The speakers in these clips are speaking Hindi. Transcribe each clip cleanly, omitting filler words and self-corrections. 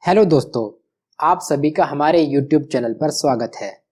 हेलो दोस्तों, आप सभी का हमारे YouTube चैनल पर स्वागत है।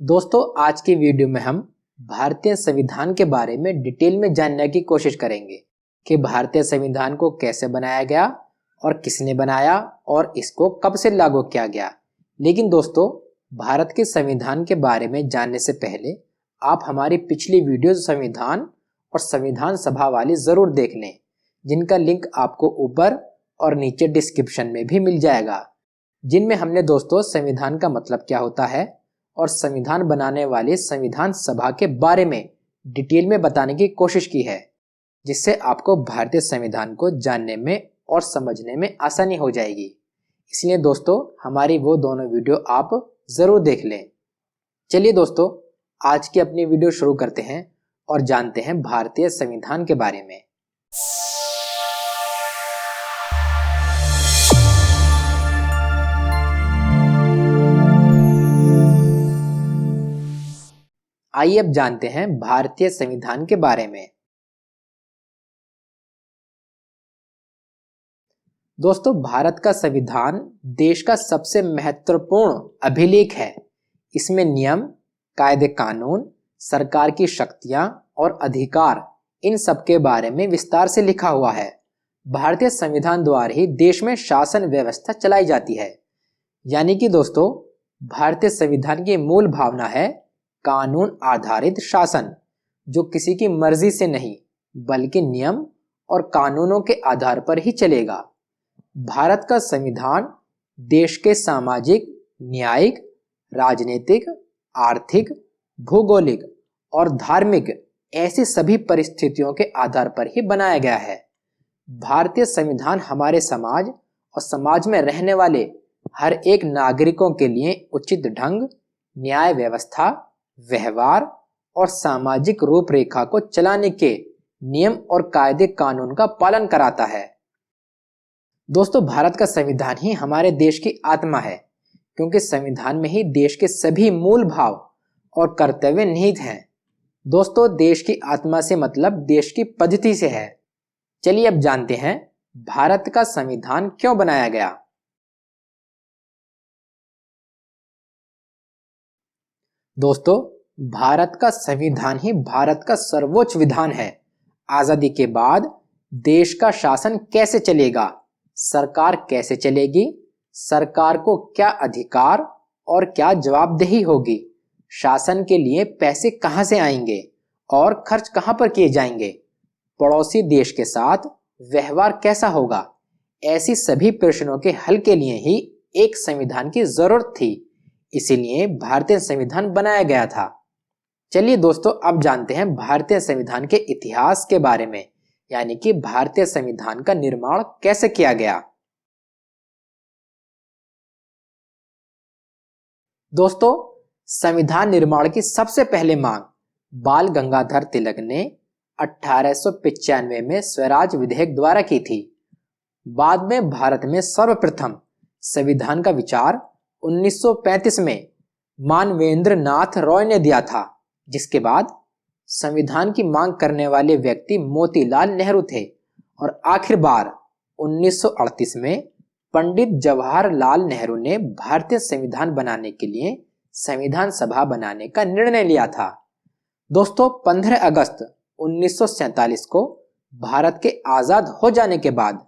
दोस्तों, आज की वीडियो में हम भारतीय संविधान के बारे में डिटेल में जानने की कोशिश करेंगे कि भारतीय संविधान को कैसे बनाया गया और किसने बनाया और इसको कब से लागू किया गया। लेकिन दोस्तों, भारत के संविधान के बारे में जानने से पहले आप हमारी पिछली वीडियो संविधान और संविधान सभा वाली जरूर देख लें, जिनका लिंक आपको ऊपर और नीचे डिस्क्रिप्शन में भी मिल जाएगा, जिनमें हमने दोस्तों संविधान का मतलब क्या होता है और संविधान बनाने वाले संविधान सभा के बारे में डिटेल में बताने की कोशिश की है, जिससे आपको भारतीय संविधान को जानने में और समझने में आसानी हो जाएगी। इसलिए दोस्तों, हमारी वो दोनों वीडियो आप जरूर देख लें। चलिए दोस्तों, आज की अपनी वीडियो शुरू करते हैं और जानते हैं भारतीय संविधान के बारे में। आइए अब जानते हैं भारतीय संविधान के बारे में। दोस्तों, भारत का संविधान देश का सबसे महत्वपूर्ण अभिलेख है। इसमें नियम, कायदे कानून, सरकार की शक्तियां और अधिकार, इन सब के बारे में विस्तार से लिखा हुआ है। भारतीय संविधान द्वारा ही देश में शासन व्यवस्था चलाई जाती है। यानी कि दोस्तों, भारतीय संविधान की मूल भावना है कानून आधारित शासन, जो किसी की मर्जी से नहीं बल्कि नियम और कानूनों के आधार पर ही चलेगा। भारत का संविधान देश के सामाजिक, न्यायिक, राजनीतिक, आर्थिक, भौगोलिक और धार्मिक ऐसी सभी परिस्थितियों के आधार पर ही बनाया गया है। भारतीय संविधान हमारे समाज और समाज में रहने वाले हर एक नागरिकों के लिए उचित ढंग, न्याय व्यवस्था, व्यवहार और सामाजिक रूपरेखा को चलाने के नियम और कायदे कानून का पालन कराता है। दोस्तों, भारत का संविधान ही हमारे देश की आत्मा है, क्योंकि संविधान में ही देश के सभी मूल भाव और कर्तव्य निहित हैं। दोस्तों, देश की आत्मा से मतलब देश की पद्धति से है। चलिए अब जानते हैं भारत का संविधान क्यों बनाया गया। दोस्तों, भारत का संविधान ही भारत का सर्वोच्च विधान है। आजादी के बाद देश का शासन कैसे चलेगा, सरकार कैसे चलेगी, सरकार को क्या अधिकार और क्या जवाबदेही होगी, शासन के लिए पैसे कहां से आएंगे और खर्च कहां पर किए जाएंगे, पड़ोसी देश के साथ व्यवहार कैसा होगा, ऐसी सभी प्रश्नों के हल के लिए ही एक संविधान की जरूरत थी। इसीलिए भारतीय संविधान बनाया गया था। चलिए दोस्तों, अब जानते हैं भारतीय संविधान के इतिहास के बारे में, यानी कि भारतीय संविधान का निर्माण कैसे किया गया। दोस्तों, संविधान निर्माण की सबसे पहले मांग बाल गंगाधर तिलक ने 1895 में स्वराज विधेयक द्वारा की थी। बाद में भारत में सर्वप्रथम संविधान का विचार 1935 में मानवेंद्र नाथ रॉय ने दिया था, जिसके बाद संविधान की मांग करने वाले व्यक्ति मोतीलाल नेहरू थे और आखिर बार 1938 में पंडित जवाहरलाल नेहरू ने भारतीय संविधान बनाने के लिए संविधान सभा बनाने का निर्णय लिया था। दोस्तों, 15 अगस्त 1947 को भारत के आजाद हो जाने के बाद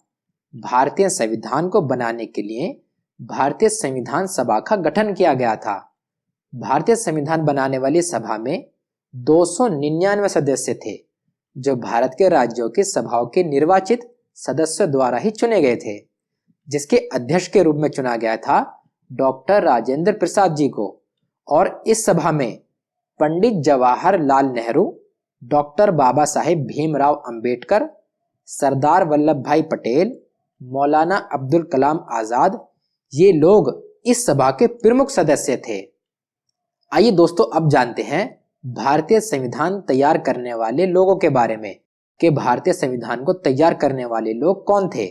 भारतीय संविधान को बनाने के लिए भारतीय संविधान सभा का गठन किया गया था। भारतीय संविधान बनाने वाली सभा में 299 सदस्य थे, जो भारत के राज्यों की सभाओं के निर्वाचित सदस्यों द्वारा ही चुने गए थे, जिसके अध्यक्ष के रूप में चुना गया था डॉक्टर राजेंद्र प्रसाद जी को। और इस सभा में पंडित जवाहरलाल नेहरू, डॉक्टर बाबा साहेब भीमराव अंबेडकर, सरदार वल्लभ भाई पटेल, मौलाना अब्दुल कलाम आजाद, ये लोग इस सभा के प्रमुख सदस्य थे। आइए दोस्तों, अब जानते हैं भारतीय संविधान तैयार करने वाले लोगों के बारे में कि भारतीय संविधान को तैयार करने वाले लोग कौन थे।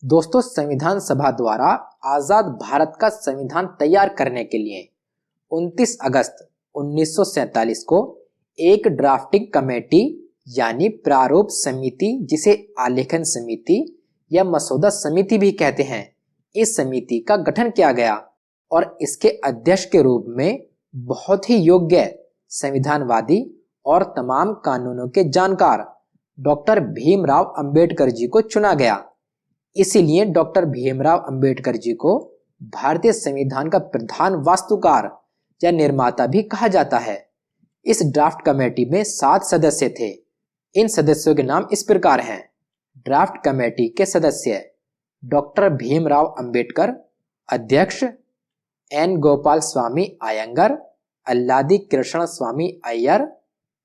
दोस्तों, संविधान सभा द्वारा आजाद भारत का संविधान तैयार करने के लिए 29 अगस्त 1947 को एक ड्राफ्टिंग कमेटी यानी प्रारूप समिति, जिसे आलेखन समिति या मसौदा समिति भी कहते हैं, इस समिति का गठन किया गया और इसके अध्यक्ष के रूप में बहुत ही योग्य, संविधानवादी और तमाम कानूनों के जानकार डॉक्टर भीमराव अंबेडकर जी को चुना गया। इसीलिए डॉक्टर भीमराव अंबेडकर जी को भारतीय संविधान का प्रधान वास्तुकार या निर्माता भी कहा जाता है। इस ड्राफ्ट कमेटी में 7 सदस्य थे। इन सदस्यों के नाम इस प्रकार हैं। ड्राफ्ट कमेटी के सदस्य: डॉक्टर भीमराव अंबेडकर अध्यक्ष, एन गोपाल स्वामी अयंगर, अल्लादी कृष्ण स्वामी अय्यर,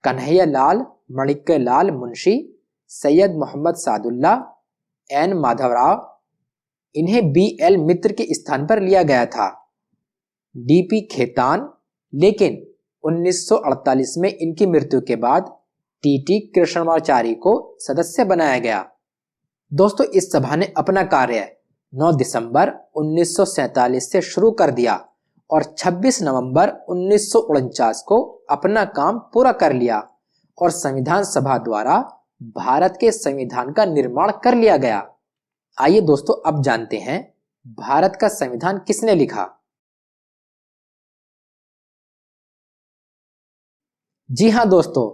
कन्हैया लाल मणिक्य लाल मुंशी, सैयद मोहम्मद सादुल्ला, एन माधवराव। इन्हें BL मित्र के स्थान पर लिया गया था। DP खेतान, लेकिन 1948 में इनकी मृत्यु के बाद TT कृष्णमाचारी को सदस्य बनाया गया। दोस्तों, इस सभा ने अपना कार्य 9 दिसंबर 1947 से शुरू कर दिया और 26 नवंबर 1949 को अपना काम पूरा कर लिया और संविधान सभा द्वारा भारत के संविधान का निर्माण कर लिया गया। आइए दोस्तों, अब जानते हैं भारत का संविधान किसने लिखा। जी हाँ दोस्तों,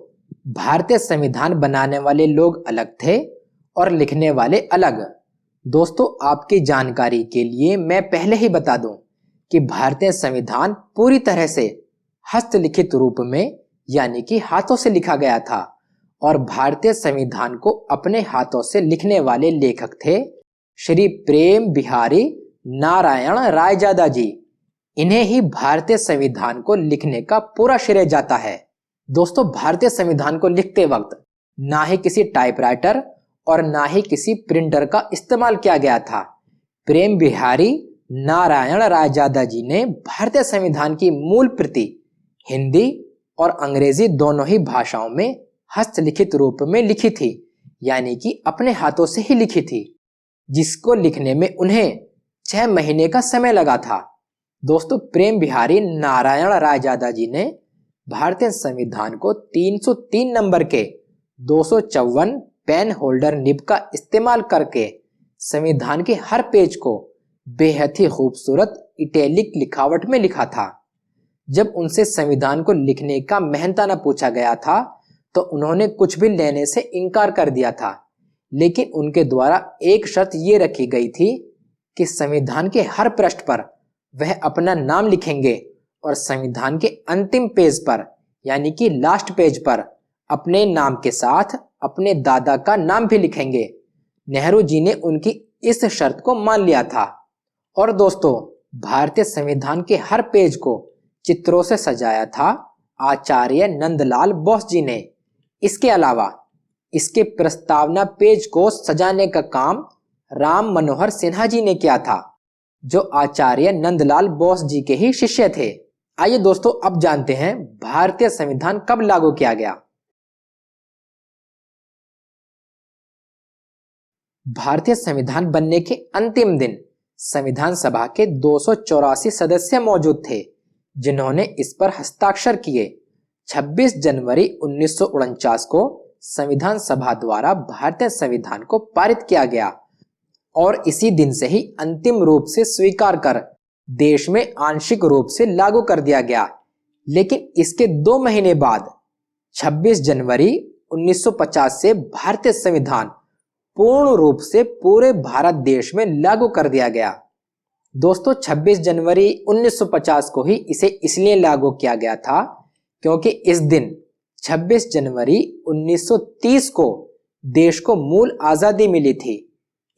भारतीय संविधान बनाने वाले लोग अलग थे और लिखने वाले अलग। दोस्तों, आपकी जानकारी के लिए मैं पहले ही बता दूं कि भारतीय संविधान पूरी तरह से हस्तलिखित रूप में यानी कि हाथों से लिखा गया था और भारतीय संविधान को अपने हाथों से लिखने वाले लेखक थे श्री प्रेम बिहारी नारायण रायजादा जी। इन्हें ही भारतीय संविधान को लिखने का पूरा श्रेय जाता है। दोस्तों, भारतीय संविधान को लिखते वक्त ना ही किसी टाइपराइटर और ना ही किसी प्रिंटर का इस्तेमाल किया गया था। प्रेम बिहारी नारायण रायजादा जी ने भारतीय संविधान की मूल प्रति हिंदी और अंग्रेजी दोनों ही भाषाओं में हस्तलिखित रूप में लिखी थी, यानी कि अपने हाथों से ही लिखी थी, जिसको लिखने में उन्हें 6 महीने का समय लगा था। दोस्तों, प्रेम बिहारी नारायण रायजादा जी ने भारतीय संविधान को 303 नंबर के 254 पेन होल्डर निब का इस्तेमाल करके संविधान के हर पेज को बेहद ही खूबसूरत इटैलिक लिखावट में लिखा था। जब उनसे संविधान को लिखने का मेहनताना पूछा गया था तो उन्होंने कुछ भी लेने से इनकार कर दिया था, लेकिन उनके द्वारा एक शर्त ये रखी गई थी कि संविधान के हर पृष्ठ पर वह अपना नाम लिखेंगे और संविधान के अंतिम पेज पर यानी कि लास्ट पेज पर अपने नाम के साथ अपने दादा का नाम भी लिखेंगे। नेहरू जी ने उनकी इस शर्त को मान लिया था। और दोस्तों, भारतीय संविधान के हर पेज को चित्रों से सजाया था आचार्य नंदलाल बोस जी ने। इसके अलावा इसके प्रस्तावना पेज को सजाने का काम राम मनोहर सिन्हा जी ने किया था, जो आचार्य नंदलाल बोस जी के ही शिष्य थे। आइए दोस्तों, अब जानते हैं भारतीय संविधान कब लागू किया गया। भारतीय संविधान बनने के अंतिम दिन संविधान सभा के 284 सदस्य मौजूद थे, जिन्होंने इस पर हस्ताक्षर किए। 26 जनवरी 1949 को संविधान सभा द्वारा भारतीय संविधान को पारित किया गया और इसी दिन से ही अंतिम रूप से स्वीकार कर देश में आंशिक रूप से लागू कर दिया गया। लेकिन इसके 2 महीने बाद 26 जनवरी 1950 से भारतीय संविधान पूर्ण रूप से पूरे भारत देश में लागू कर दिया गया। दोस्तों, 26 जनवरी 1950 को ही इसे इसलिए लागू किया गया था क्योंकि इस दिन 26 जनवरी 1930 को देश को मूल आजादी मिली थी।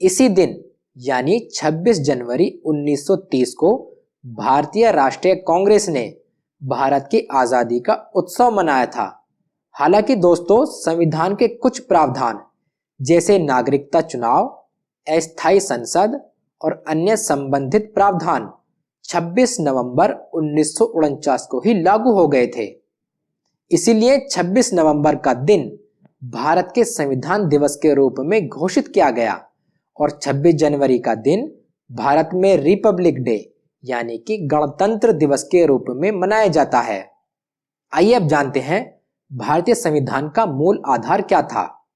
इसी दिन यानी 26 जनवरी 1930 को भारतीय राष्ट्रीय कांग्रेस ने भारत की आजादी का उत्सव मनाया था। हालांकि दोस्तों, संविधान के कुछ प्रावधान जैसे नागरिकता चुनाव, अस्थायी संसद और अन्य संबंधित प्रावधान 26 नवंबर 1949 को ही लागू हो गए थे। इसीलिए 26 नवंबर का दिन भारत के संविधान दिवस के रूप में घोषित किया गया और 26 जनवरी का दिन भारत में रिपब्लिक डे यानी कि गणतंत्र दिवस के रूप में मनाया जाता है। आइए अब जानते हैं भारतीय संविधान का मूल आधार क्या था?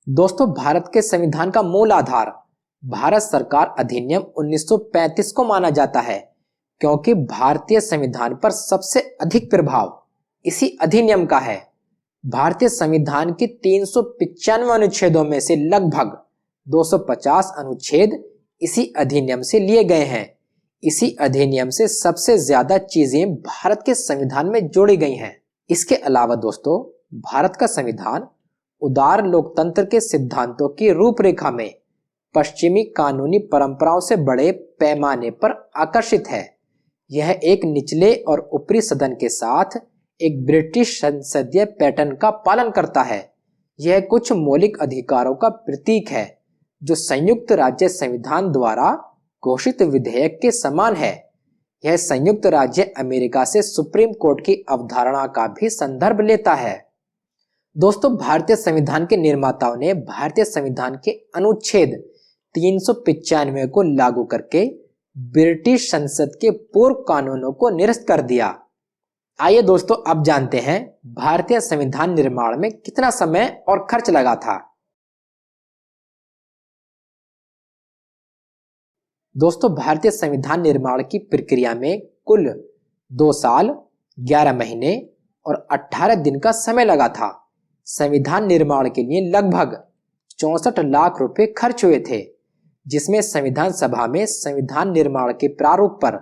दोस्तों, भारत के संविधान का मूल आधार भारत सरकार अधिनियम 1935 को माना जाता है, क्योंकि भारतीय संविधान पर सबसे अधिक प्रभाव इसी अधिनियम का है। भारतीय संविधान के 395 अनुच्छेदों में से लगभग 250 अनुच्छेद इसी अधिनियम से लिए गए हैं। इसी अधिनियम से सबसे ज्यादा चीजें भारत के संविधान में जोड़ी गई हैं। इसके अलावा दोस्तों, भारत का संविधान उदार लोकतंत्र के सिद्धांतों की रूपरेखा में पश्चिमी कानूनी परंपराओं से बड़े पैमाने पर आकर्षित है। यह एक निचले और ऊपरी सदन के साथ एक ब्रिटिश संसदीय पैटर्न का पालन करता है। यह कुछ मौलिक अधिकारों का प्रतीक है जो संयुक्त राज्य संविधान द्वारा घोषित विधेयक के समान है। यह संयुक्त राज्य अमेरिका से सुप्रीम कोर्ट की अवधारणा का भी संदर्भ लेता है। दोस्तों, भारतीय संविधान के निर्माताओं ने भारतीय संविधान के अनुच्छेद 395 को लागू करके ब्रिटिश संसद के पूर्व कानूनों को निरस्त कर दिया। आइए दोस्तों, अब जानते हैं भारतीय संविधान निर्माण में कितना समय और खर्च लगा था। दोस्तों, भारतीय संविधान निर्माण की प्रक्रिया में कुल 2 साल 11 महीने और 18 दिन का समय लगा था। संविधान निर्माण के लिए लगभग 64 लाख रुपए खर्च हुए थे, जिसमें संविधान सभा में संविधान निर्माण के प्रारूप पर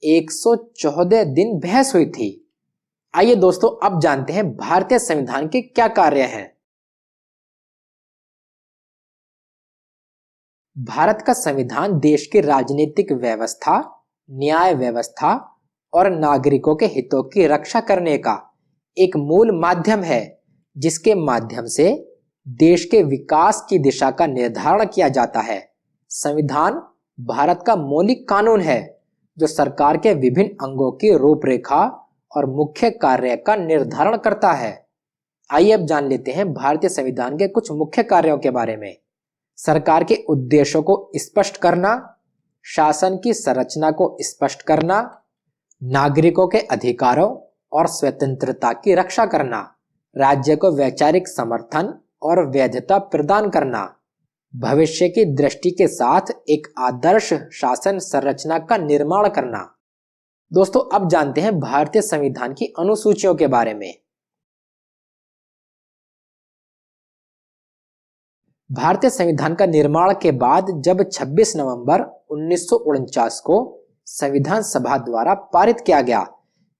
114 दिन बहस हुई थी। आइए दोस्तों, अब जानते हैं भारतीय संविधान के क्या कार्य हैं। भारत का संविधान देश की राजनीतिक व्यवस्था, न्याय व्यवस्था और नागरिकों के हितों की रक्षा करने का एक मूल माध्यम है, जिसके माध्यम से देश के विकास की दिशा का निर्धारण किया जाता है। संविधान भारत का मौलिक कानून है जो सरकार के विभिन्न अंगों की रूपरेखा और मुख्य कार्य का निर्धारण करता है। आइए अब जान लेते हैं भारतीय संविधान के कुछ मुख्य कार्यों के बारे में। सरकार के उद्देश्यों को स्पष्ट करना, शासन की संरचना को स्पष्ट करना, नागरिकों के अधिकारों और स्वतंत्रता की रक्षा करना, राज्य को वैचारिक समर्थन और वैधता प्रदान करना, भविष्य की दृष्टि के साथ एक आदर्श शासन संरचना का निर्माण करना। दोस्तों, अब जानते हैं भारतीय संविधान की अनुसूचियों के बारे में। भारतीय संविधान का निर्माण के बाद जब 26 नवंबर 1949 को संविधान सभा द्वारा पारित किया गया,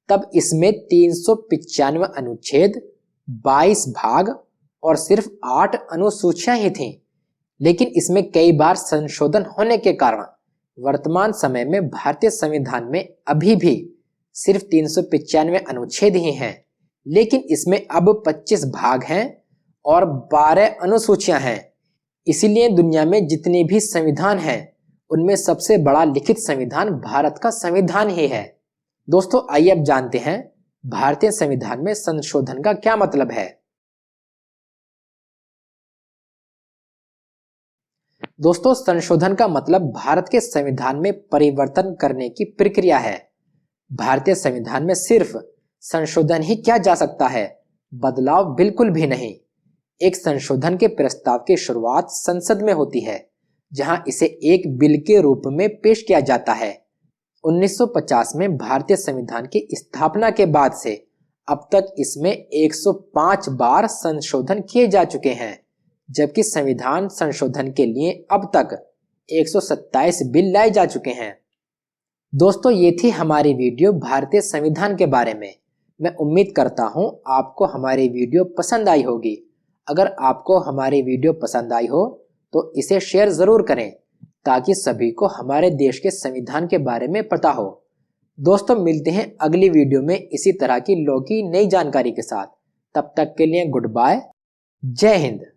तब इसमें 395 अनुच्छेद, 22 भाग और सिर्फ 8 अनुसूचियां ही थीं। लेकिन इसमें कई बार संशोधन होने के कारण वर्तमान समय में भारतीय संविधान में अभी भी सिर्फ 395 अनुच्छेद ही हैं। लेकिन इसमें अब 25 भाग हैं और 12 अनुसूचियां हैं। इसीलिए दुनिया में जितने भी संविधान हैं, उनमें सबसे बड़ा लिखित संविधान भारत का संविधान ही है। दोस्तों, आइए अब जानते हैं भारतीय संविधान में संशोधन का क्या मतलब है। दोस्तों, संशोधन का मतलब भारत के संविधान में परिवर्तन करने की प्रक्रिया है। भारतीय संविधान में सिर्फ संशोधन ही किया जा सकता है, बदलाव बिल्कुल भी नहीं। एक संशोधन के प्रस्ताव की शुरुआत संसद में होती है, जहां इसे एक बिल के रूप में पेश किया जाता है। 1950 में भारतीय संविधान की स्थापना के बाद से अब तक इसमें 105 बार संशोधन किए जा चुके हैं, जबकि संविधान संशोधन के लिए अब तक 127 बिल लाए जा चुके हैं। दोस्तों, ये थी हमारी वीडियो भारतीय संविधान के बारे में। मैं उम्मीद करता हूँ आपको हमारी वीडियो पसंद आई होगी। अगर आपको हमारी वीडियो पसंद आई हो तो इसे शेयर जरूर करें, ताकि सभी को हमारे देश के संविधान के बारे में पता हो। दोस्तों, मिलते हैं अगली वीडियो में इसी तरह की लॉ की नई जानकारी के साथ। तब तक के लिए गुड बाय, जय हिंद।